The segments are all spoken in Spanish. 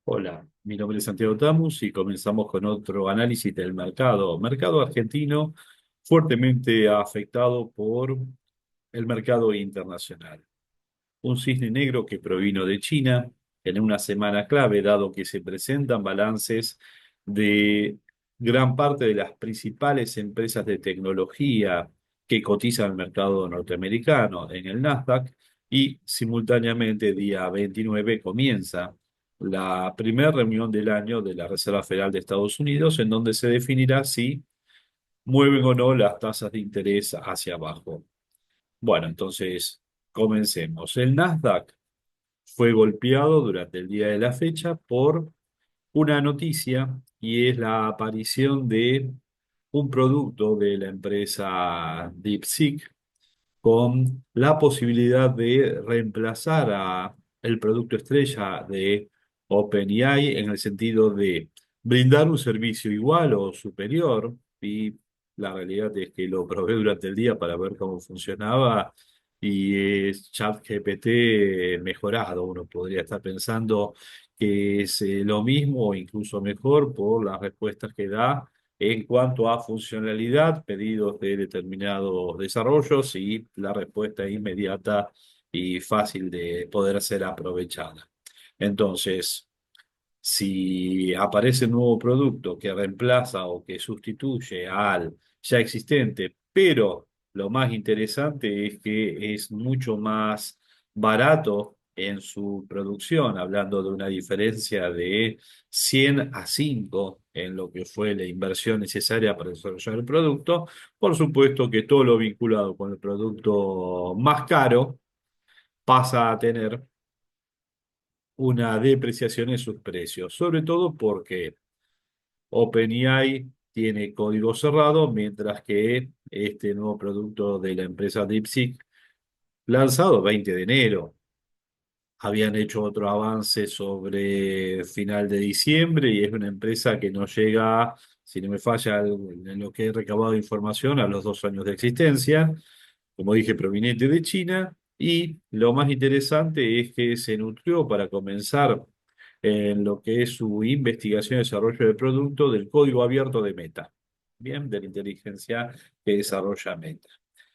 Hola, mi nombre es Santiago Tamus y comenzamos con otro análisis del mercado. Mercado argentino fuertemente afectado por el mercado internacional. Un cisne negro que provino de China en una semana clave, dado que se presentan balances de gran parte de las principales empresas de tecnología que cotizan en el mercado norteamericano, en el Nasdaq, y simultáneamente, día 29, comienza la primera reunión del año de la Reserva Federal de Estados Unidos, en donde se definirá si mueven o no las tasas de interés hacia abajo. Bueno, entonces comencemos. El Nasdaq fue golpeado durante el día de la fecha por una noticia y es la aparición de un producto de la empresa DeepSeek con la posibilidad de reemplazar a el producto estrella de OpenAI en el sentido de brindar un servicio igual o superior, y la realidad es que lo probé durante el día para ver cómo funcionaba y es ChatGPT mejorado. Uno podría estar pensando que es lo mismo o incluso mejor por las respuestas que da en cuanto a funcionalidad, pedidos de determinados desarrollos y la respuesta inmediata y fácil de poder ser aprovechada. Entonces, si aparece un nuevo producto que reemplaza o que sustituye al ya existente, pero lo más interesante es que es mucho más barato en su producción, hablando de una diferencia de 100 a 5 en lo que fue la inversión necesaria para desarrollar el producto. Por supuesto que todo lo vinculado con el producto más caro pasa a tener una depreciación en sus precios, sobre todo porque OpenAI tiene código cerrado, mientras que este nuevo producto de la empresa DeepSeek, lanzado 20 de enero, habían hecho otro avance sobre final de diciembre y es una empresa que no llega, si no me falla en lo que he recabado de información, a los 2 años de existencia, como dije, proveniente de China. Y lo más interesante es que se nutrió para comenzar en lo que es su investigación y desarrollo de producto del código abierto de Meta, bien, de la inteligencia que desarrolla Meta.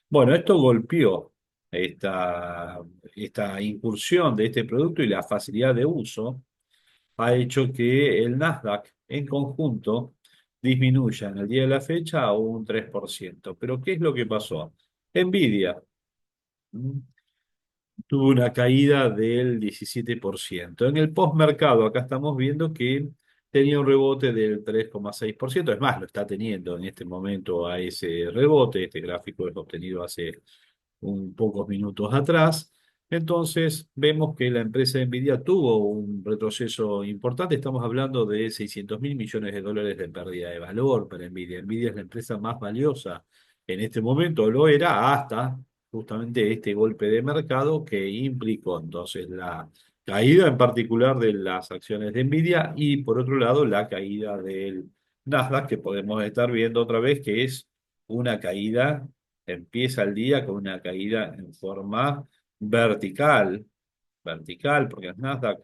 Bueno, esto golpeó esta, esta incursión de este producto y la facilidad de uso ha hecho que el Nasdaq en conjunto disminuya en el día de la fecha a un 3%. Pero ¿qué es lo que pasó? Nvidia tuvo una caída del 17%. En el postmercado, acá estamos viendo que tenía un rebote del 3,6%. Es más, lo está teniendo en este momento a ese rebote. Este gráfico es obtenido hace un pocos minutos atrás. Entonces, vemos que la empresa Nvidia tuvo un retroceso importante. Estamos hablando de 600.000 millones de dólares de pérdida de valor para Nvidia. Nvidia es la empresa más valiosa en este momento, lo era hasta justamente este golpe de mercado que implicó entonces la caída en particular de las acciones de Nvidia y por otro lado la caída del Nasdaq, que podemos estar viendo otra vez que es una caída. Empieza el día con una caída en forma vertical, vertical, porque el Nasdaq,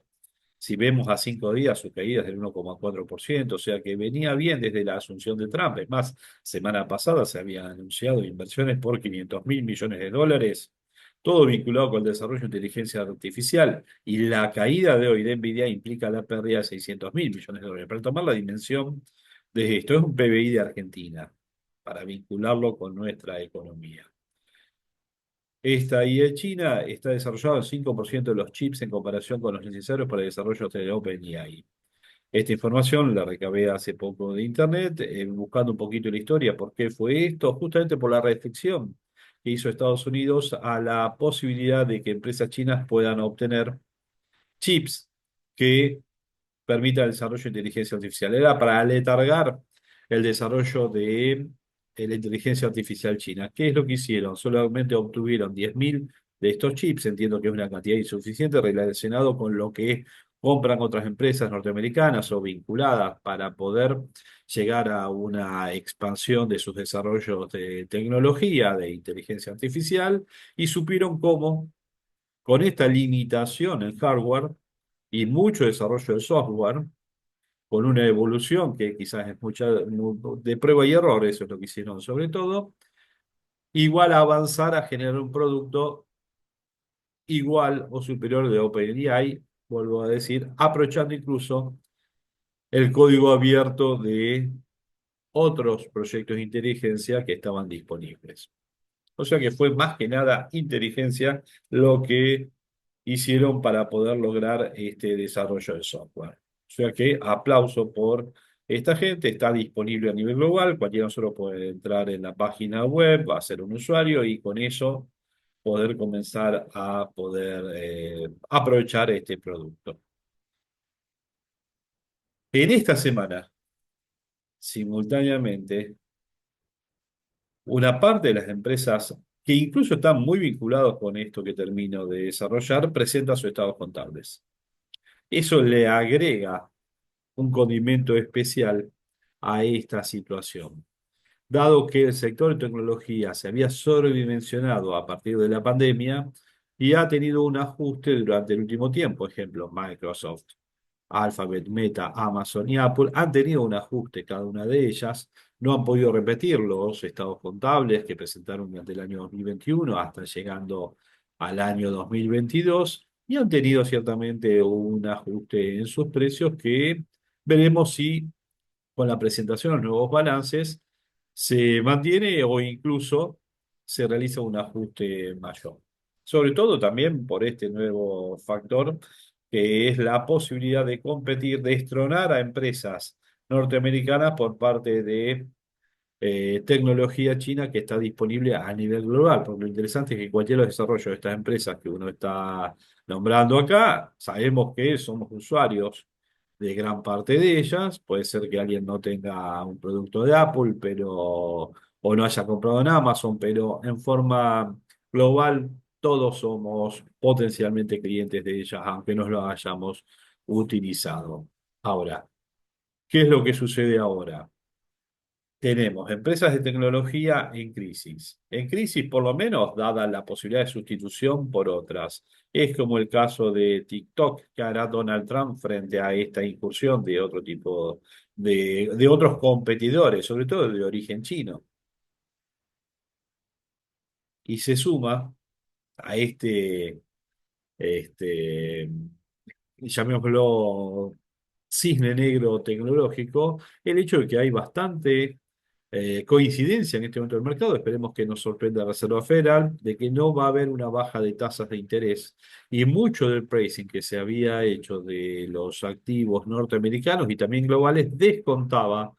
si vemos a 5 días, su caída es del 1,4%, o sea que venía bien desde la asunción de Trump. Es más, semana pasada se habían anunciado inversiones por 500.000 millones de dólares, todo vinculado con el desarrollo de inteligencia artificial, y la caída de hoy de Nvidia implica la pérdida de 600.000 millones de dólares. Para tomar la dimensión de esto, es un PBI de Argentina, para vincularlo con nuestra economía. Esta IA de China está desarrollado en 5% de los chips en comparación con los necesarios para el desarrollo de OpenAI. Esta información la recabé hace poco de internet, buscando un poquito la historia, por qué fue esto, justamente por la restricción que hizo Estados Unidos a la posibilidad de que empresas chinas puedan obtener chips que permita el desarrollo de inteligencia artificial. Era para aletargar el desarrollo de la inteligencia artificial china. ¿Qué es lo que hicieron? Solamente obtuvieron 10.000 de estos chips, entiendo que es una cantidad insuficiente relacionado con lo que compran otras empresas norteamericanas o vinculadas para poder llegar a una expansión de sus desarrollos de tecnología, de inteligencia artificial, y supieron cómo, con esta limitación en hardware, y mucho desarrollo de software, con una evolución que quizás es mucha de prueba y error, eso es lo que hicieron sobre todo, igual a avanzar a generar un producto igual o superior de OpenAI, vuelvo a decir, aprovechando incluso el código abierto de otros proyectos de inteligencia que estaban disponibles. O sea que fue más que nada inteligencia lo que hicieron para poder lograr este desarrollo de software. O sea que aplauso por esta gente, está disponible a nivel global, cualquiera de nosotros puede entrar en la página web, va a ser un usuario y con eso poder comenzar a poder aprovechar este producto. En esta semana, simultáneamente, una parte de las empresas que incluso están muy vinculados con esto que termino de desarrollar, presenta sus estados contables. Eso le agrega un condimento especial a esta situación. Dado que el sector de tecnología se había sobredimensionado a partir de la pandemia y ha tenido un ajuste durante el último tiempo, ejemplo, Microsoft, Alphabet, Meta, Amazon y Apple han tenido un ajuste cada una de ellas, no han podido repetir los estados contables que presentaron durante el año 2021 hasta llegando al año 2022 y han tenido ciertamente un ajuste en sus precios que veremos si con la presentación de los nuevos balances se mantiene o incluso se realiza un ajuste mayor. Sobre todo también por este nuevo factor que es la posibilidad de competir, destronar a empresas norteamericanas por parte de tecnología china que está disponible a nivel global. Porque lo interesante es que cualquier desarrollo de estas empresas que uno está nombrando acá, sabemos que somos usuarios de gran parte de ellas. Puede ser que alguien no tenga un producto de Apple, pero o no haya comprado en Amazon, pero en forma global todos somos potencialmente clientes de ellas, aunque no lo hayamos utilizado. Ahora, ¿qué es lo que sucede ahora? Tenemos empresas de tecnología en crisis. En crisis, por lo menos, dada la posibilidad de sustitución por otras. Es como el caso de TikTok que hará Donald Trump frente a esta incursión de otro tipo de otros competidores, sobre todo de origen chino. Y se suma a este llamémoslo cisne negro tecnológico, el hecho de que hay bastante coincidencia en este momento del mercado, esperemos que nos sorprenda la Reserva Federal, de que no va a haber una baja de tasas de interés y mucho del pricing que se había hecho de los activos norteamericanos y también globales descontaba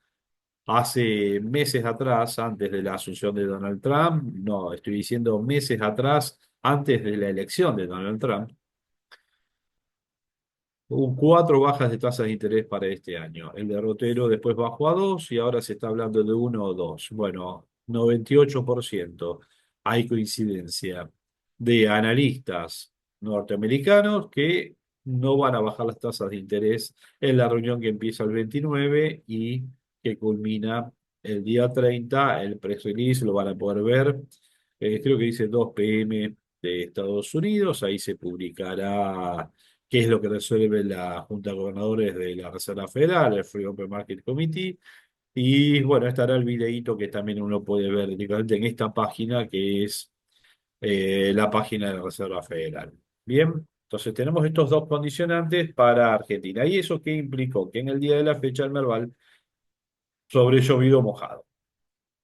hace meses atrás, antes de la asunción de Donald Trump, no, estoy diciendo meses atrás, antes de la elección de Donald Trump, hubo cuatro bajas de tasas de interés para este año. El derrotero después bajó a dos y ahora se está hablando de uno o dos. Bueno, 98%. Hay coincidencia de analistas norteamericanos que no van a bajar las tasas de interés en la reunión que empieza el 29 y que culmina el día 30. El press release lo van a poder ver. Creo que dice 2 p.m. de Estados Unidos. Ahí se publicará qué es lo que resuelve la Junta de Gobernadores de la Reserva Federal, el Free Open Market Committee. Y bueno, estará el videíto que también uno puede ver directamente en esta página, que es la página de la Reserva Federal. Bien, entonces tenemos estos dos condicionantes para Argentina. ¿Y eso qué implicó? Que en el día de la fecha el Merval sobre llovido mojado.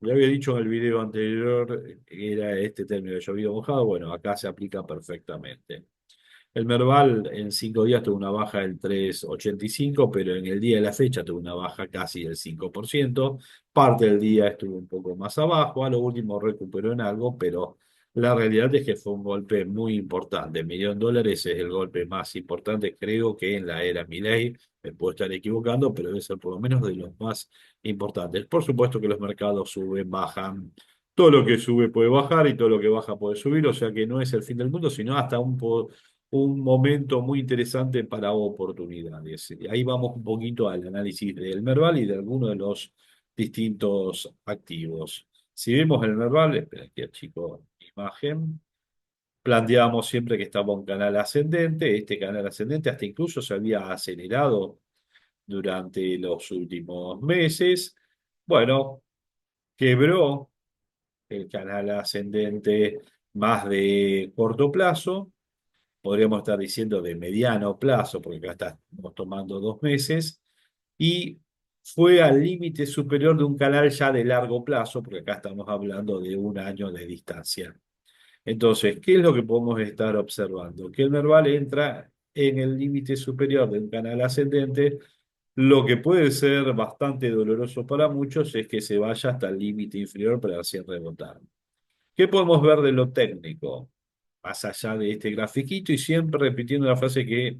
Ya había dicho en el video anterior que era este término de llovido mojado. Bueno, acá se aplica perfectamente. El Merval en 5 días tuvo una baja del 3,85, pero en el día de la fecha tuvo una baja casi del 5%. Parte del día estuvo un poco más abajo, a lo último recuperó en algo, pero la realidad es que fue un golpe muy importante. $1.000.000 es el golpe más importante, creo que en la era Milei. Me puedo estar equivocando, pero debe ser por lo menos de los más importantes. Por supuesto que los mercados suben, bajan. Todo lo que sube puede bajar y todo lo que baja puede subir, o sea que no es el fin del mundo, sino hasta un momento muy interesante para oportunidades. Y ahí vamos un poquito al análisis del Merval y de algunos de los distintos activos. Si vemos el Merval, espera que achico imagen, planteábamos siempre que estaba un canal ascendente. Este canal ascendente hasta incluso se había acelerado durante los últimos meses. Bueno, quebró el canal ascendente más de corto plazo, podríamos estar diciendo de mediano plazo, porque acá estamos tomando 2 meses, y fue al límite superior de un canal ya de largo plazo, porque acá estamos hablando de un año de distancia. Entonces, ¿qué es lo que podemos estar observando? Que el Merval entra en el límite superior de un canal ascendente. Lo que puede ser bastante doloroso para muchos es que se vaya hasta el límite inferior para así rebotar. ¿Qué podemos ver de lo técnico? Más allá de este grafiquito y siempre repitiendo la frase que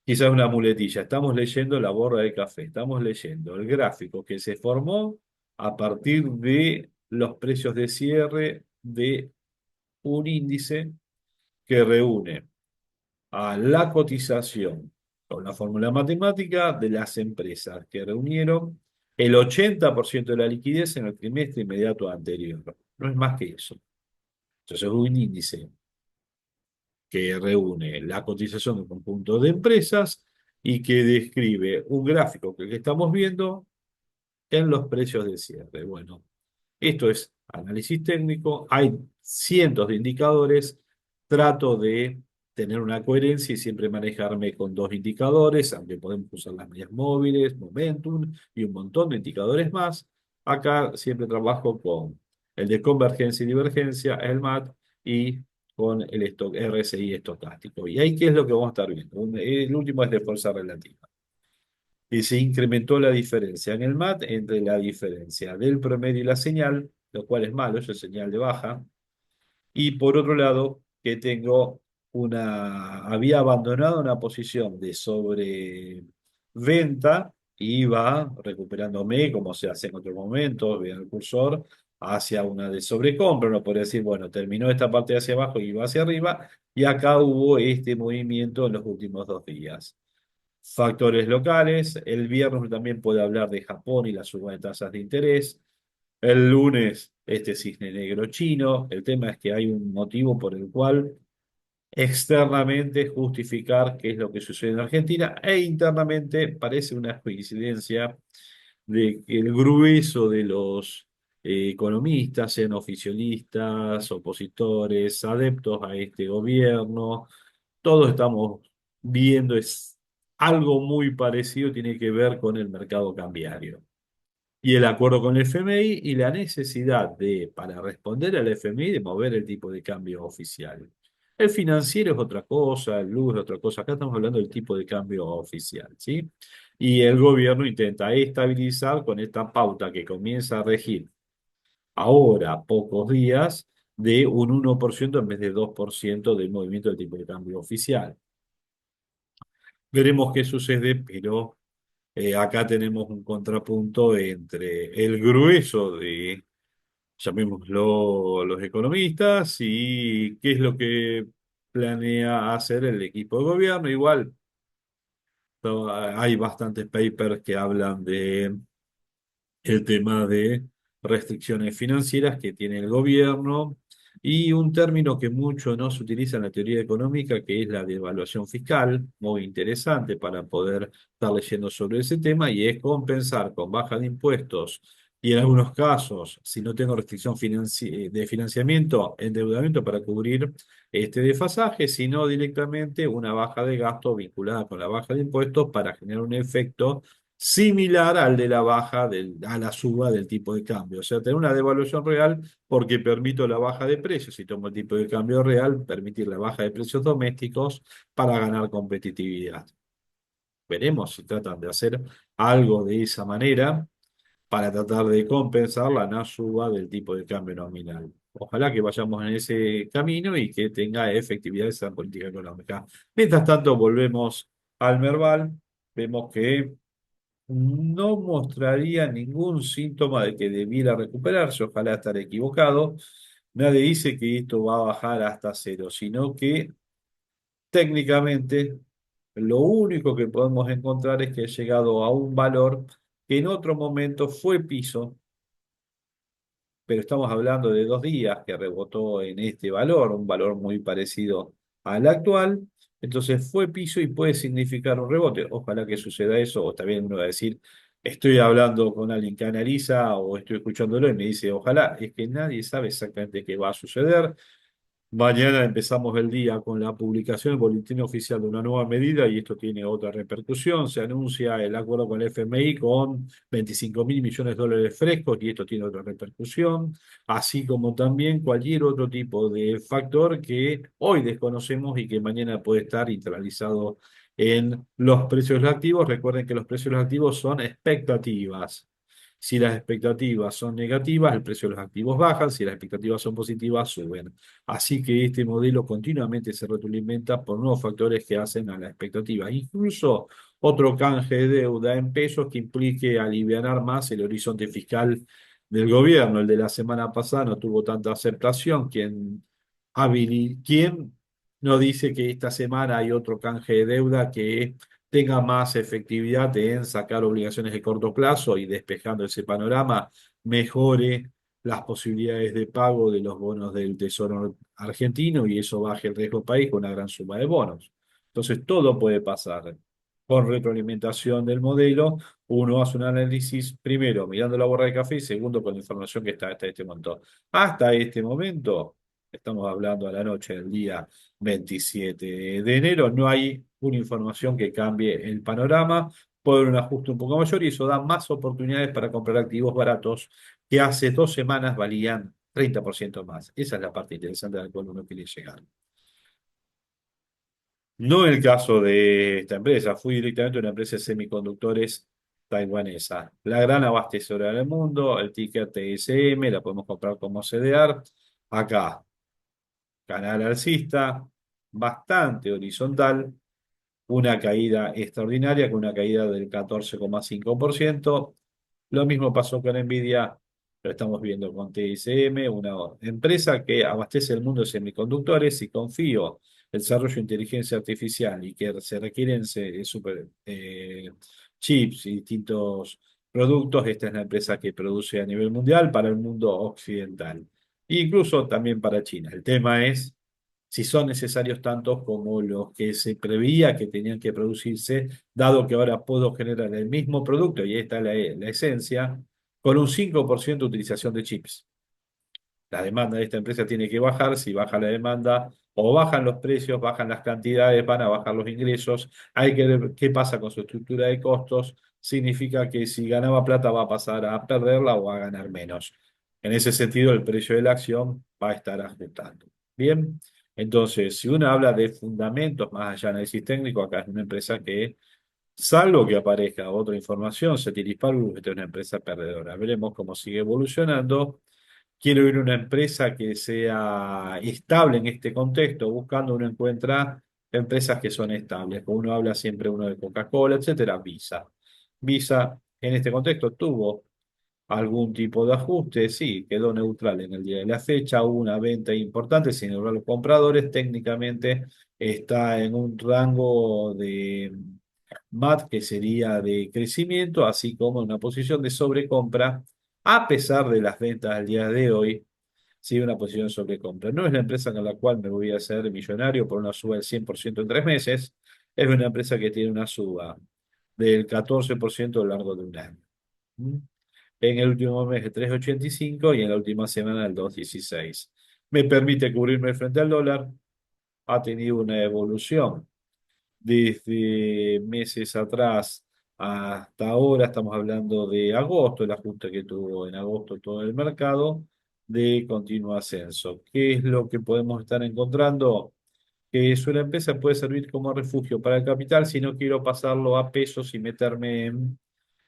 quizás es una muletilla. Estamos leyendo la borra de café, estamos leyendo el gráfico que se formó a partir de los precios de cierre de un índice que reúne a la cotización con la fórmula matemática de las empresas que reunieron el 80% de la liquidez en el trimestre inmediato anterior. No es más que eso. Entonces es un índice que reúne la cotización de un conjunto de empresas y que describe un gráfico que estamos viendo en los precios de cierre. Bueno, esto es análisis técnico, hay cientos de indicadores, trato de tener una coherencia y siempre manejarme con dos indicadores, aunque podemos usar las medias móviles, momentum y un montón de indicadores más. Acá siempre trabajo con el de convergencia y divergencia, el MAT, y con el RSI estocástico. ¿Y ahí qué es lo que vamos a estar viendo? El último es de fuerza relativa. Y se incrementó la diferencia en el MAT entre la diferencia del promedio y la señal, lo cual es malo, eso es señal de baja. Y por otro lado, que había abandonado una posición de sobreventa y iba recuperándome, como se hace en otros momentos, vean el cursor, hacia una de sobrecompra. Uno podría decir, bueno, terminó esta parte hacia abajo y iba hacia arriba, y acá hubo este movimiento en los últimos 2 días. Factores locales. El viernes también puede hablar de Japón y la suba de tasas de interés. El lunes, este cisne negro chino. El tema es que hay un motivo por el cual externamente justificar qué es lo que sucede en Argentina e internamente parece una coincidencia de que el grueso de los economistas, sean oficialistas, opositores, adeptos a este gobierno, todos estamos viendo es algo muy parecido, tiene que ver con el mercado cambiario. Y el acuerdo con el FMI y la necesidad de, para responder al FMI, de mover el tipo de cambio oficial. El financiero es otra cosa, el luz es otra cosa. Acá estamos hablando del tipo de cambio oficial, ¿sí? Y el gobierno intenta estabilizar con esta pauta que comienza a regir ahora, pocos días, de un 1% en vez de 2% del movimiento del tipo de cambio oficial. Veremos qué sucede, pero acá tenemos un contrapunto entre el grueso de, llamémoslo, los economistas y qué es lo que planea hacer el equipo de gobierno. Igual hay bastantes papers que hablan de el tema de restricciones financieras que tiene el gobierno y un término que mucho no se utiliza en la teoría económica, que es la devaluación fiscal, muy interesante para poder estar leyendo sobre ese tema, y es compensar con baja de impuestos y en algunos casos, si no tengo restricción de financiamiento, endeudamiento para cubrir este desfasaje, sino directamente una baja de gasto vinculada con la baja de impuestos para generar un efecto similar al de la a la suba del tipo de cambio. O sea, tener una devaluación real porque permito la baja de precios. Si tomo el tipo de cambio real, permitir la baja de precios domésticos para ganar competitividad. Veremos si tratan de hacer algo de esa manera para tratar de compensar la no suba del tipo de cambio nominal. Ojalá que vayamos en ese camino y que tenga efectividad esa política económica. Mientras tanto, volvemos al Merval. Vemos que no mostraría ningún síntoma de que debiera recuperarse, ojalá estar equivocado. Nadie dice que esto va a bajar hasta cero, sino que técnicamente lo único que podemos encontrar es que ha llegado a un valor que en otro momento fue piso pero estamos hablando de 2 días que rebotó en este valor, un valor muy parecido al actual. Entonces fue piso y puede significar un rebote. Ojalá que suceda eso, o también uno va a decir, estoy hablando con alguien que analiza o estoy escuchándolo y me dice, ojalá, es que nadie sabe exactamente qué va a suceder. Mañana empezamos el día con la publicación del boletín oficial de una nueva medida y esto tiene otra repercusión. Se anuncia el acuerdo con el FMI con 25.000 millones de dólares frescos y esto tiene otra repercusión, así como también cualquier otro tipo de factor que hoy desconocemos y que mañana puede estar internalizado en los precios de los activos. Recuerden que los precios de los activos son expectativas. Si las expectativas son negativas, el precio de los activos bajan; si las expectativas son positivas, suben. Así que este modelo continuamente se retroalimenta por nuevos factores que hacen a la expectativa. Incluso otro canje de deuda en pesos que implique alivianar más el horizonte fiscal del gobierno. El de la semana pasada no tuvo tanta aceptación. ¿Quién no dice que esta semana hay otro canje de deuda que tenga más efectividad en sacar obligaciones de corto plazo y, despejando ese panorama, mejore las posibilidades de pago de los bonos del Tesoro argentino y eso baje el riesgo país con una gran suma de bonos? Entonces, todo puede pasar. Con retroalimentación del modelo, uno hace un análisis, primero mirando la borra de café y segundo con la información que está hasta este momento. Hasta este momento, estamos hablando a la noche del día 27 de enero, no hay una información que cambie el panorama. Puede haber un ajuste un poco mayor y eso da más oportunidades para comprar activos baratos que hace 2 semanas valían 30% más. Esa es la parte interesante a la cual uno quiere llegar. No el caso de esta empresa, fui directamente a una empresa de semiconductores taiwanesa, la gran abastecedora del mundo, el ticker TSM, la podemos comprar como CDR. Acá, canal alcista, bastante horizontal, una caída extraordinaria con una caída del 14,5%. Lo mismo pasó con Nvidia, lo estamos viendo con TSM, una empresa que abastece el mundo de semiconductores y confío el desarrollo de inteligencia artificial y que se requieren chips y distintos productos. Esta es la empresa que produce a nivel mundial para el mundo occidental, e incluso también para China. El tema es si son necesarios tantos como los que se preveía que tenían que producirse, dado que ahora puedo generar el mismo producto, y ahí está la esencia, con un 5% de utilización de chips. La demanda de esta empresa tiene que bajar. Si baja la demanda, o bajan los precios, bajan las cantidades, van a bajar los ingresos. Hay que ver qué pasa con su estructura de costos. Significa que si ganaba plata va a pasar a perderla o a ganar menos. En ese sentido, el precio de la acción va a estar ajustando. Bien, entonces, si uno habla de fundamentos más allá de análisis técnico, acá es una empresa que, salvo que aparezca otra información, se dispara, esta es una empresa perdedora. Veremos cómo sigue evolucionando. Quiero ir a una empresa que sea estable en este contexto. Buscando, uno encuentra empresas que son estables. Como uno habla siempre uno de Coca-Cola, etcétera. Visa. Visa en este contexto tuvo algún tipo de ajuste, sí, quedó neutral en el día de la fecha. Hubo una venta importante, sin embargo, los compradores técnicamente está en un rango de MAT que sería de crecimiento, así como en una posición de sobrecompra, a pesar de las ventas al día de hoy. Sí, una posición de sobrecompra. No es la empresa con la cual me voy a hacer millonario por una suba del 100% en 3 meses. Es una empresa que tiene una suba del 14% a lo largo de un año. ¿Mm? En el último mes de 3,85 y en la última semana del 2,16. Me permite cubrirme frente al dólar. Ha tenido una evolución desde meses atrás hasta ahora. Estamos hablando de agosto, el ajuste que tuvo en agosto todo el mercado, de continuo ascenso. ¿Qué es lo que podemos estar encontrando? Que una empresa puede servir como refugio para el capital si no quiero pasarlo a pesos y meterme en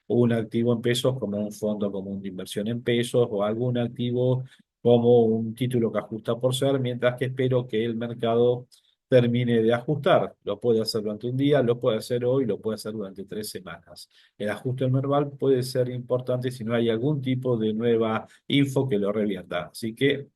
un activo en pesos como un fondo común de inversión en pesos o algún activo como un título que ajusta por ser, mientras que espero que el mercado termine de ajustar. Lo puede hacer durante un día, lo puede hacer hoy, lo puede hacer durante 3 semanas. El ajuste del merval puede ser importante si no hay algún tipo de nueva info que lo revierta. Así que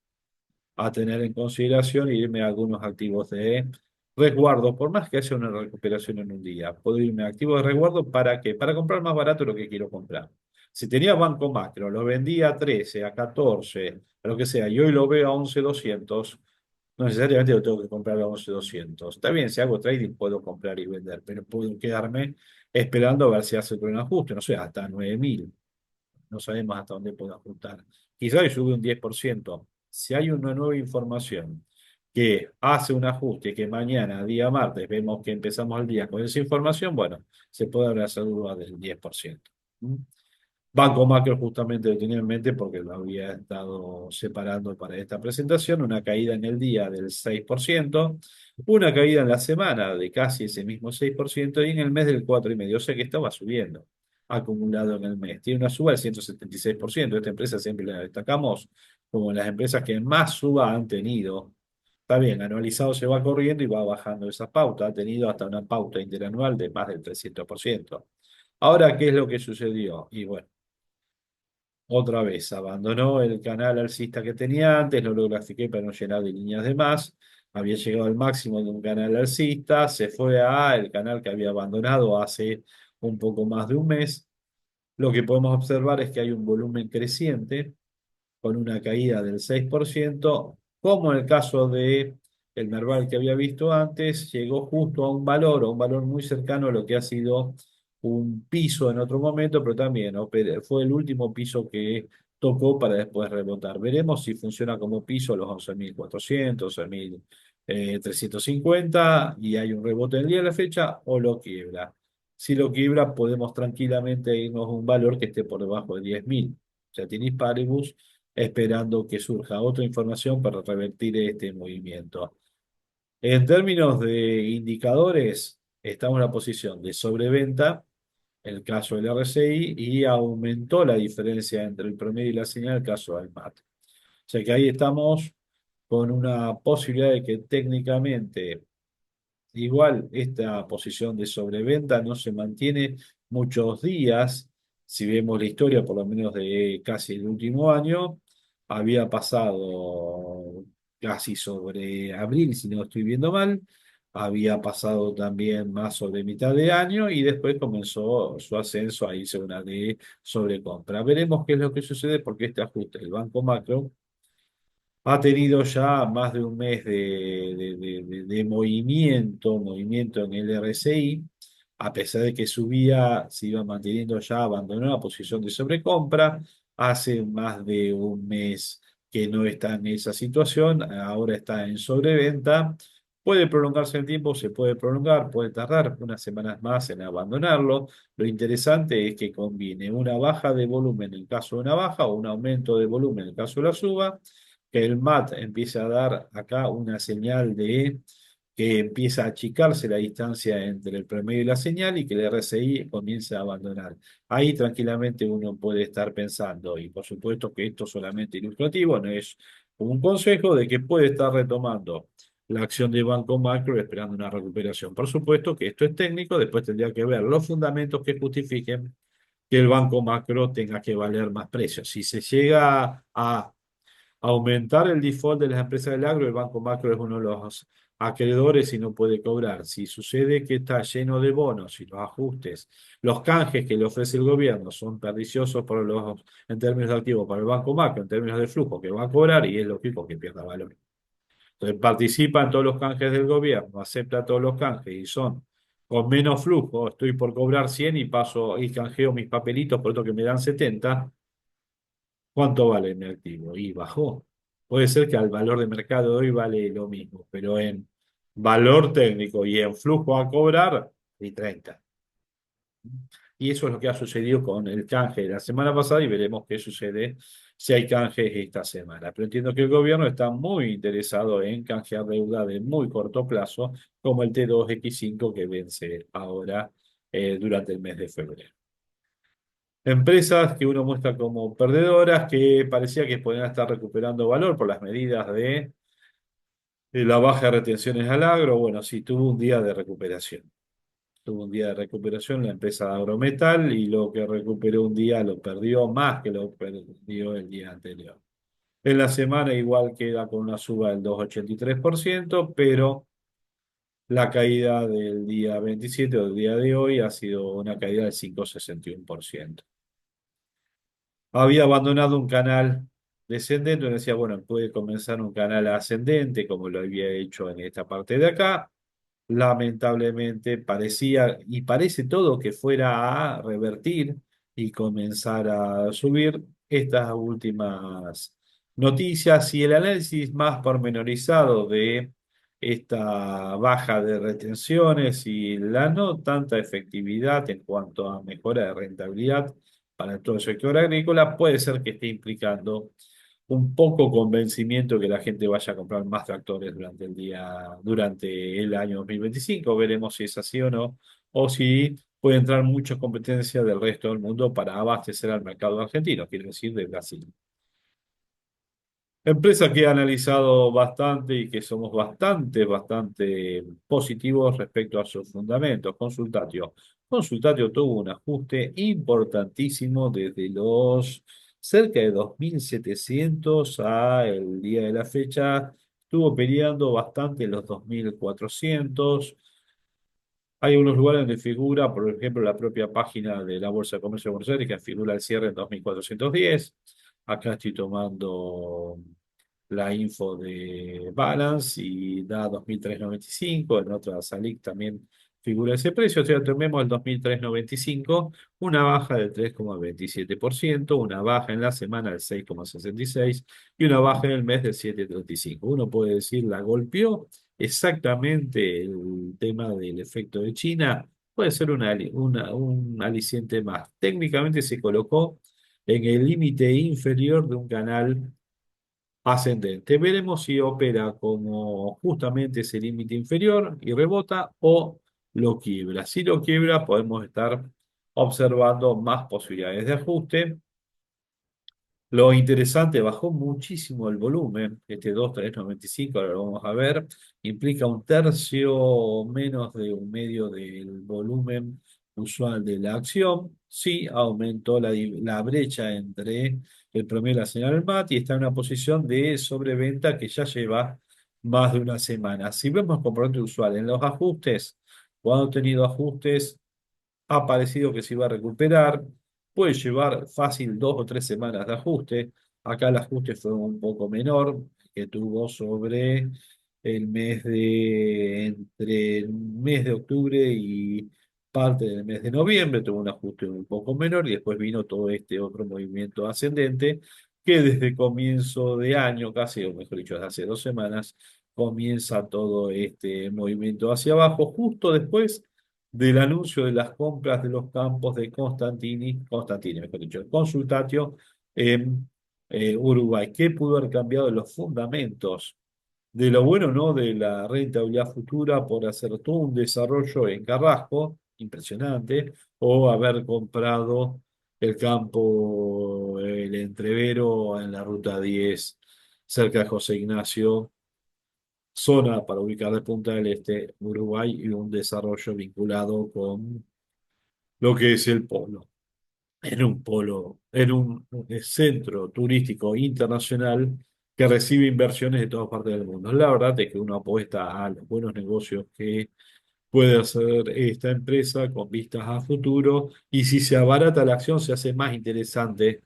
a tener en consideración e irme a algunos activos de resguardo, por más que haya una recuperación en un día. Puedo irme a activos de resguardo ¿para qué? Para comprar más barato lo que quiero comprar. Si tenía Banco Macro, lo vendía a 13, a 14, a lo que sea, y hoy lo veo a 11.200, no necesariamente lo tengo que comprar a 11.200. Está bien, si hago trading puedo comprar y vender, pero puedo quedarme esperando a ver si hace otro ajuste, no sé, hasta 9.000. No sabemos hasta dónde puede ajustar. Quizá hoy sube un 10%. Si hay una nueva información que hace un ajuste, que mañana, día martes, vemos que empezamos el día con esa información, bueno, se puede haber duda del 10%. ¿Mm? Banco Macro justamente lo tenía en mente porque lo había estado separando para esta presentación, una caída en el día del 6%, una caída en la semana de casi ese mismo 6% y en el mes del 4,5%, o sea que estaba subiendo acumulado en el mes. Tiene una suba del 176%. Esta empresa siempre la destacamos como las empresas que más suba han tenido. Está bien, anualizado se va corriendo y va bajando esa pauta. Ha tenido hasta una pauta interanual de más del 300%. Ahora, ¿qué es lo que sucedió? Y bueno, otra vez, abandonó el canal alcista que tenía antes, no lo grafiqué para no llenar de líneas de más. Había llegado al máximo de un canal alcista, se fue a el canal que había abandonado hace un poco más de un mes. Lo que podemos observar es que hay un volumen creciente con una caída del 6%, como en el caso de el Merval que había visto antes, llegó justo a un valor muy cercano a lo que ha sido un piso en otro momento, pero también fue el último piso que tocó para después rebotar. Veremos si funciona como piso los 11.400, 11.350 y hay un rebote en el día de la fecha o lo quiebra. Si lo quiebra, podemos tranquilamente irnos a un valor que esté por debajo de 10.000. Ya tenéis paribus esperando que surja otra información para revertir este movimiento. En términos de indicadores, estamos en la posición de sobreventa, el caso del RSI, y aumentó la diferencia entre el promedio y la señal, el caso del MAT. O sea que ahí estamos con una posibilidad de que técnicamente igual esta posición de sobreventa no se mantiene muchos días. Si vemos la historia, por lo menos de casi el último año, había pasado casi sobre abril, si no estoy viendo mal, había pasado también más sobre mitad de año y después comenzó su ascenso a irse una de sobrecompra. Veremos qué es lo que sucede porque este ajuste del Banco Macro ha tenido ya más de un mes de movimiento en el RSI, a pesar de que subía, se iba manteniendo ya, abandonó la posición de sobrecompra, hace más de un mes que no está en esa situación, ahora está en sobreventa, puede prolongarse el tiempo, se puede prolongar, puede tardar unas semanas más en abandonarlo. Lo interesante es que combine una baja de volumen en caso de una baja o un aumento de volumen en caso de la suba, que el MAT empiece a dar acá una señal de que empieza a achicarse la distancia entre el promedio y la señal y que el RSI comience a abandonar. Ahí tranquilamente uno puede estar pensando, y por supuesto que esto es solamente ilustrativo, no es un consejo de que puede estar retomando la acción de Banco Macro esperando una recuperación. Por supuesto que esto es técnico, después tendría que ver los fundamentos que justifiquen que el Banco Macro tenga que valer más precios. Si se llega a aumentar el default de las empresas del agro, el Banco Macro es uno de los acreedores y no puede cobrar. Si sucede que está lleno de bonos y los ajustes, los canjes que le ofrece el gobierno son perniciosos en términos de activos para el Banco Macro, en términos de flujo que va a cobrar y es lógico que pierda valor. Entonces participa en todos los canjes del gobierno, acepta todos los canjes y son con menos flujo, estoy por cobrar 100 y paso y canjeo mis papelitos por otro que me dan 70. ¿Cuánto vale mi activo? Y bajó. Puede ser que al valor de mercado de hoy vale lo mismo, pero en valor técnico y en flujo a cobrar, y 30. Y eso es lo que ha sucedido con el canje de la semana pasada y veremos qué sucede si hay canjes esta semana. Pero entiendo que el gobierno está muy interesado en canjear deuda de muy corto plazo, como el T2X5 que vence ahora durante el mes de febrero. Empresas que uno muestra como perdedoras, que parecía que podían estar recuperando valor por las medidas de la baja de retenciones al agro. Bueno, sí, tuvo un día de recuperación. Tuvo un día de recuperación la empresa de Agrometal y lo que recuperó un día lo perdió más que lo perdió el día anterior. En la semana igual queda con una suba del 2,83%, pero la caída del día 27 o del día de hoy ha sido una caída del 5,61%. había abandonado un canal descendente, uno decía, bueno, puede comenzar un canal ascendente, como lo había hecho en esta parte de acá. Lamentablemente parecía, y parece todo que fuera a revertir y comenzar a subir estas últimas noticias y el análisis más pormenorizado de esta baja de retenciones y la no tanta efectividad en cuanto a mejora de rentabilidad para todo el sector agrícola, puede ser que esté implicando un poco convencimiento que la gente vaya a comprar más tractores durante el día, durante el año 2025. Veremos si es así o no, o si puede entrar mucha competencia del resto del mundo para abastecer al mercado argentino, quiero decir, de Brasil. Empresa que he analizado bastante y que somos bastante positivos respecto a sus fundamentos. Consultatio. Consultatio tuvo un ajuste importantísimo desde los cerca de 2.700 a el día de la fecha. Estuvo peleando bastante en los 2.400. Hay unos lugares donde figura, por ejemplo, la propia página de la Bolsa de Comercio de Buenos Aires, que figura el cierre en 2.410. Acá estoy tomando la info de Balance y da 2.395. En otra Salic también figura ese precio. O sea, tomemos el 2.395, una baja del 3,27%, una baja en la semana del 6,66% y una baja en el mes del 7,35%. Uno puede decir, la golpeó exactamente el tema del efecto de China. Puede ser un aliciente más. Técnicamente se colocó en el límite inferior de un canal ascendente. Veremos si opera como justamente ese límite inferior y rebota o lo quiebra. Si lo quiebra, podemos estar observando más posibilidades de ajuste. Lo interesante, bajó muchísimo el volumen, este 2.395, ahora lo vamos a ver, implica un tercio menos de un medio del volumen usual de la acción. Sí, aumentó la brecha entre el promedio y la señal MAT y está en una posición de sobreventa que ya lleva más de una semana. Si vemos el comportamiento usual en los ajustes, cuando ha tenido ajustes, ha parecido que se iba a recuperar. Puede llevar fácil 2 o 3 semanas de ajuste. Acá el ajuste fue un poco menor, que tuvo sobre entre el mes de octubre y parte del mes de noviembre, tuvo un ajuste un poco menor y después vino todo este otro movimiento ascendente que desde comienzo de año, casi, o mejor dicho, desde hace 2 semanas, comienza todo este movimiento hacia abajo, justo después del anuncio de las compras de los campos de Constantini, mejor dicho, el Consultatio en Uruguay. ¿Qué pudo haber cambiado los fundamentos de lo bueno, ¿no? De la rentabilidad futura por hacer todo un desarrollo en Carrasco, impresionante, o haber comprado el campo, el entrevero en la ruta 10 cerca de José Ignacio, zona para ubicar de Punta del Este, Uruguay, y un desarrollo vinculado con lo que es el polo. En un centro turístico internacional que recibe inversiones de todas partes del mundo. La verdad es que uno apuesta a los buenos negocios que puede hacer esta empresa con vistas a futuro, y si se abarata la acción se hace más interesante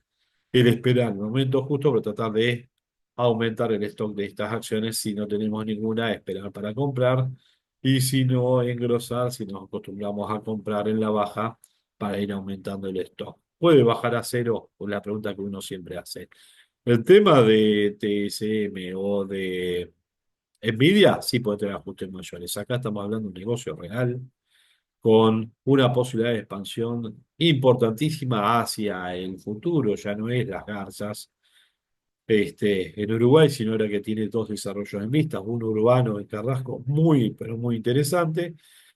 el esperar el momento justo para tratar de aumentar el stock de estas acciones. Si no tenemos ninguna, esperar para comprar, y si no, engrosar si nos acostumbramos a comprar en la baja para ir aumentando el stock. ¿Puede bajar a cero? Pues la pregunta que uno siempre hace. El tema de TSM o de Nvidia sí puede tener ajustes mayores. Acá estamos hablando de un negocio real con una posibilidad de expansión importantísima hacia el futuro. Ya no es las garzas en Uruguay, sino ahora que tiene dos desarrollos en vista, uno urbano en Carrasco, muy, pero muy interesante,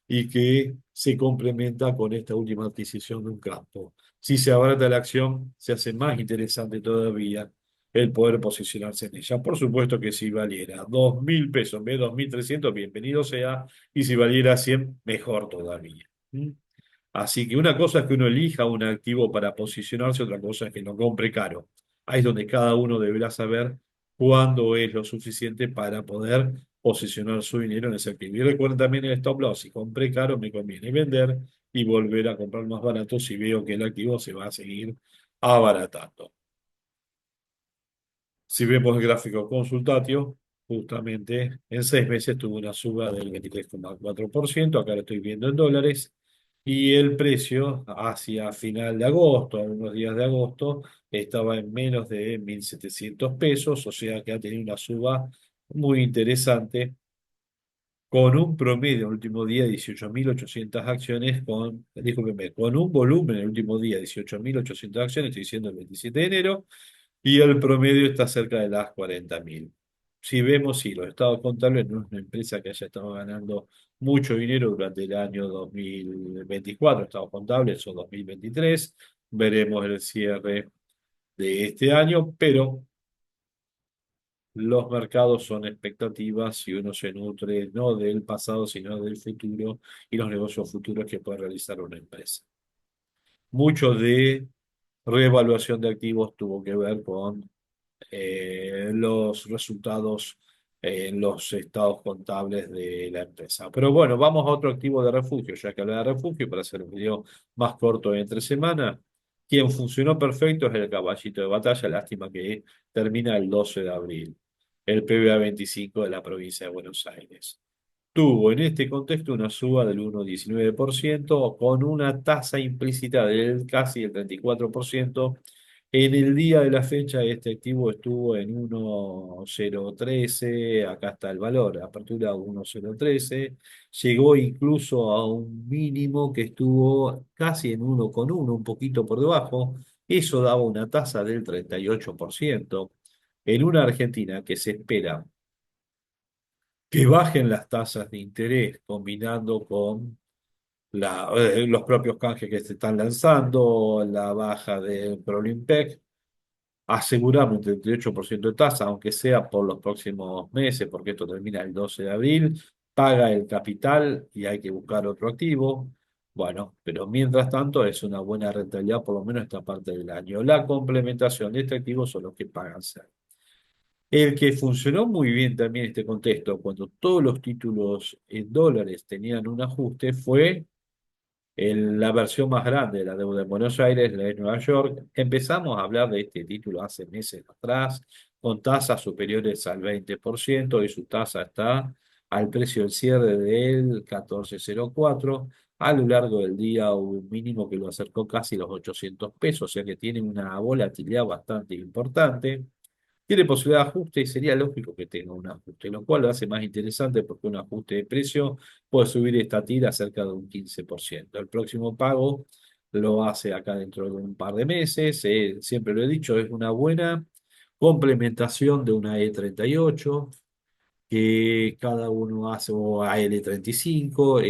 y que se complementa con esta última adquisición de un campo. Si se abarata la acción, se hace más interesante todavía el poder posicionarse en ella. Por supuesto que si valiera 2.000 pesos en vez de 2.300, bienvenido sea, y si valiera 100, mejor todavía. ¿Mm? Así que una cosa es que uno elija un activo para posicionarse, otra cosa es que lo compre caro. Ahí es donde cada uno deberá saber cuándo es lo suficiente para poder posicionar su dinero en ese activo. Y recuerden también el stop loss: si compré caro, me conviene vender y volver a comprar más barato si veo que el activo se va a seguir abaratando. Si vemos el gráfico consultatio, justamente en 6 meses tuvo una suba del 23,4%, acá lo estoy viendo en dólares, y el precio hacia final de agosto, algunos días de agosto, estaba en menos de 1.700 pesos, o sea que ha tenido una suba muy interesante, con un promedio en el último día de 18.800 acciones, discúlpeme, con un volumen en el último día de 18.800 acciones, estoy diciendo el 27 de enero, y el promedio está cerca de las 40.000. Si vemos, si los estados contables no es una empresa que haya estado ganando mucho dinero durante el año 2024, estados contables son 2023, veremos el cierre de este año, pero los mercados son expectativas si uno se nutre no del pasado, sino del futuro y los negocios futuros que puede realizar una empresa. Mucho de reevaluación de activos tuvo que ver con los resultados en los estados contables de la empresa. Pero bueno, vamos a otro activo de refugio, ya que hablé de refugio, para hacer un video más corto de entre semana. Quien funcionó perfecto es el caballito de batalla, lástima que termina el 12 de abril, el PBA 25 de la provincia de Buenos Aires. Tuvo en este contexto una suba del 1,19% con una tasa implícita del casi el 34%. En el día de la fecha este activo estuvo en 1,013, acá está el valor, apertura 1,013, llegó incluso a un mínimo que estuvo casi en 1,1, un poquito por debajo, eso daba una tasa del 38%. En una Argentina que se espera que bajen las tasas de interés combinando con los propios canjes que se están lanzando, la baja del Prolimpec, aseguramos un 38% de tasa, aunque sea por los próximos meses, porque esto termina el 12 de abril, paga el capital y hay que buscar otro activo. Bueno, pero mientras tanto es una buena rentabilidad por lo menos esta parte del año. La complementación de este activo son los que pagan ser. El que funcionó muy bien también en este contexto, cuando todos los títulos en dólares tenían un ajuste, fue la versión más grande de la deuda de Buenos Aires, la de Nueva York. Empezamos a hablar de este título hace meses atrás, con tasas superiores al 20%, y su tasa está al precio del cierre del 14,04. A lo largo del día hubo un mínimo que lo acercó casi los 800 pesos, o sea que tiene una volatilidad bastante importante. Tiene posibilidad de ajuste y sería lógico que tenga un ajuste, lo cual lo hace más interesante porque un ajuste de precio puede subir esta tira cerca de un 15%. El próximo pago lo hace acá dentro de un par de meses. Siempre lo he dicho, es una buena complementación de una E38 que cada uno hace, o AL35,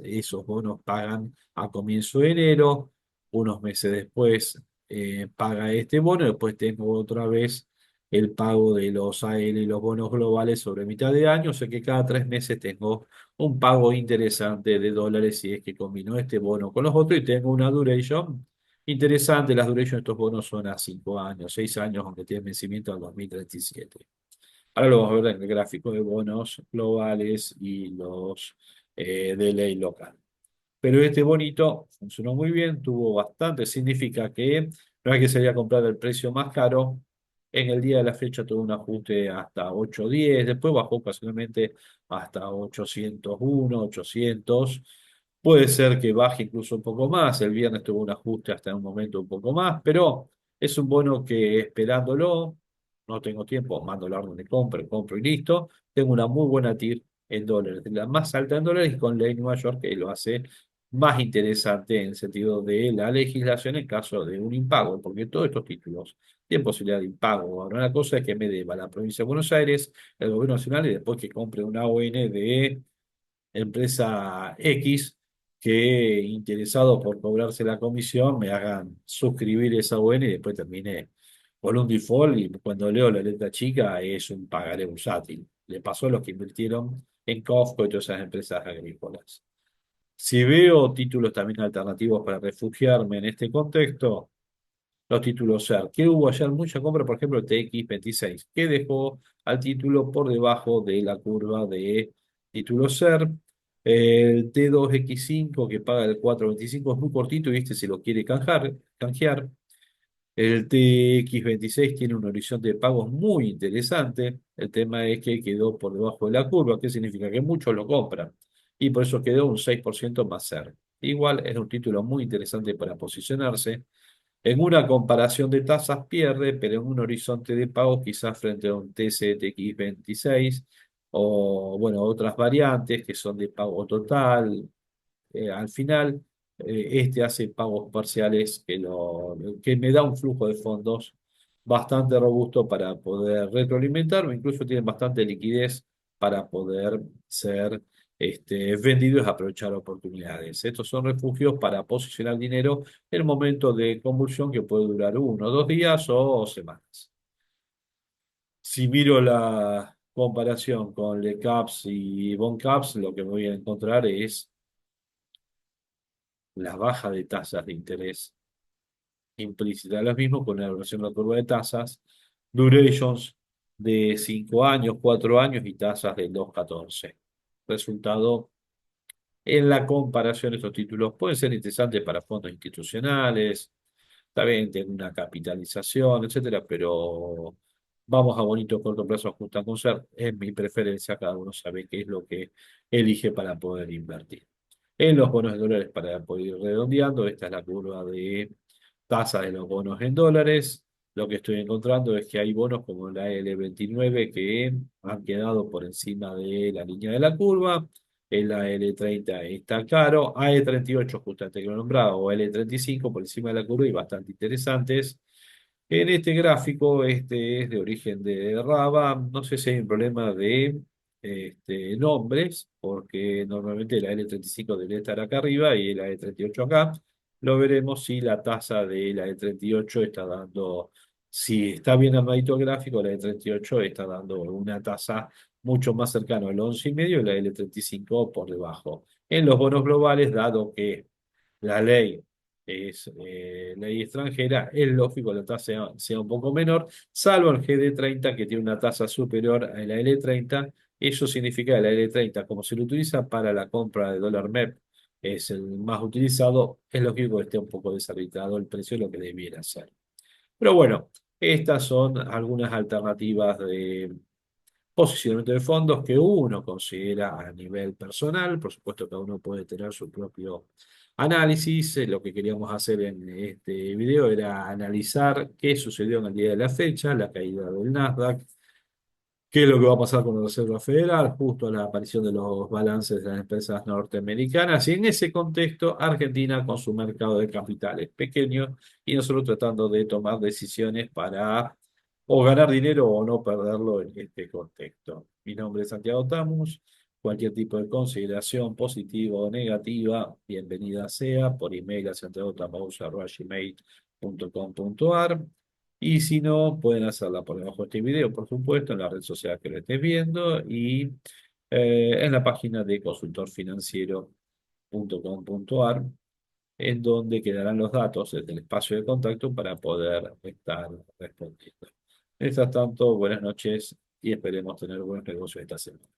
esos bonos pagan a comienzo de enero, unos meses después paga este bono, después tengo otra vez el pago de los AL y los bonos globales sobre mitad de año, o sea que cada 3 meses tengo un pago interesante de dólares si es que combino este bono con los otros y tengo una duration interesante. Las durations de estos bonos son a 5 años, 6 años, aunque tienen vencimiento al 2037. Ahora lo vamos a ver en el gráfico de bonos globales y los de ley local. Pero este bonito funcionó muy bien, tuvo bastante, significa que no es que se haya comprado el precio más caro, en el día de la fecha tuvo un ajuste hasta 810, después bajó ocasionalmente hasta 801, 800, puede ser que baje incluso un poco más, el viernes tuvo un ajuste hasta un momento un poco más, pero es un bono que esperándolo, no tengo tiempo, mando la orden de compra, compro y listo, tengo una muy buena TIR en dólares, la más alta en dólares, con ley Nueva York que lo hace más interesante en el sentido de la legislación en caso de un impago, porque todos estos títulos tienen posibilidad de impago. Ahora, una cosa es que me deba la provincia de Buenos Aires, el gobierno nacional, y después que compre una ON de empresa X, que interesado por cobrarse la comisión me hagan suscribir esa ON y después termine con un default y cuando leo la letra chica es un pagaré bursátil. Le pasó a los que invirtieron en Costco y todas esas empresas agrícolas. Si veo títulos también alternativos para refugiarme en este contexto, los títulos SER, que hubo ayer mucha compra, por ejemplo, el TX26, que dejó al título por debajo de la curva de títulos SER. El T2X5, que paga el 4,25, es muy cortito y este se lo quiere canjear. El TX26 tiene un horizonte de pagos muy interesante. El tema es que quedó por debajo de la curva. ¿Qué significa? Que muchos lo compran y por eso quedó un 6% más cerca. Igual es un título muy interesante para posicionarse. En una comparación de tasas pierde, pero en un horizonte de pagos quizás frente a un TCTX26 o bueno, otras variantes que son de pago total. Al final, este hace pagos parciales que me da un flujo de fondos bastante robusto para poder retroalimentarme, incluso tienen bastante liquidez para poder ser vendidos y aprovechar oportunidades. Estos son refugios para posicionar dinero en momentos de convulsión que puede durar 1 o 2 días o semanas. Si miro la comparación con le Caps y Bond Caps, lo que me voy a encontrar es la baja de tasas de interés implícita de las mismas con la evaluación de la curva de tasas, durations de 5 años, 4 años y tasas de 2,14. Resultado, en la comparación, estos títulos pueden ser interesantes para fondos institucionales, también tienen una capitalización, etcétera, pero vamos a bonito corto plazo ajustan con ser, es mi preferencia, cada uno sabe qué es lo que elige para poder invertir. En los bonos de dólares, para poder ir redondeando, esta es la curva de tasa de los bonos en dólares. Lo que estoy encontrando es que hay bonos como la L29 que han quedado por encima de la línea de la curva. El AL30 está caro, AE38 justamente que lo nombraba, o L35 por encima de la curva y bastante interesantes. En este gráfico, este es de origen de Raba. No sé si hay un problema de nombres, porque normalmente la L35 debería estar acá arriba y la L38 acá. Lo veremos si la tasa de la L38 está dando, si está bien armadito el gráfico, la L38 está dando una tasa mucho más cercana al 11,5 y la L35 por debajo. En los bonos globales, dado que la ley es ley extranjera, es lógico que la tasa sea un poco menor, salvo el GD30 que tiene una tasa superior a la L30. Eso significa que la L30, como se lo utiliza para la compra de dólar MEP, es el más utilizado, es lógico que esté un poco desarbitrado el precio de lo que debiera ser. Pero bueno, estas son algunas alternativas de posicionamiento de fondos que uno considera a nivel personal. Por supuesto, cada uno puede tener su propio análisis. Lo que queríamos hacer en este video era analizar qué sucedió en el día de la fecha, la caída del Nasdaq, qué es lo que va a pasar con la Reserva Federal, justo a la aparición de los balances de las empresas norteamericanas. Y en ese contexto, Argentina con su mercado de capitales pequeño y nosotros tratando de tomar decisiones para o ganar dinero o no perderlo en este contexto. Mi nombre es Santiago Tamus. Cualquier tipo de consideración positiva o negativa, bienvenida sea por email a santiagotamus@gmail.com.ar. Y si no, pueden hacerla por debajo de este video, por supuesto, en la red social que lo estés viendo y en la página de consultorfinanciero.com.ar, en donde quedarán los datos del espacio de contacto para poder estar respondiendo. Mientras tanto, buenas noches y esperemos tener buenos negocios esta semana.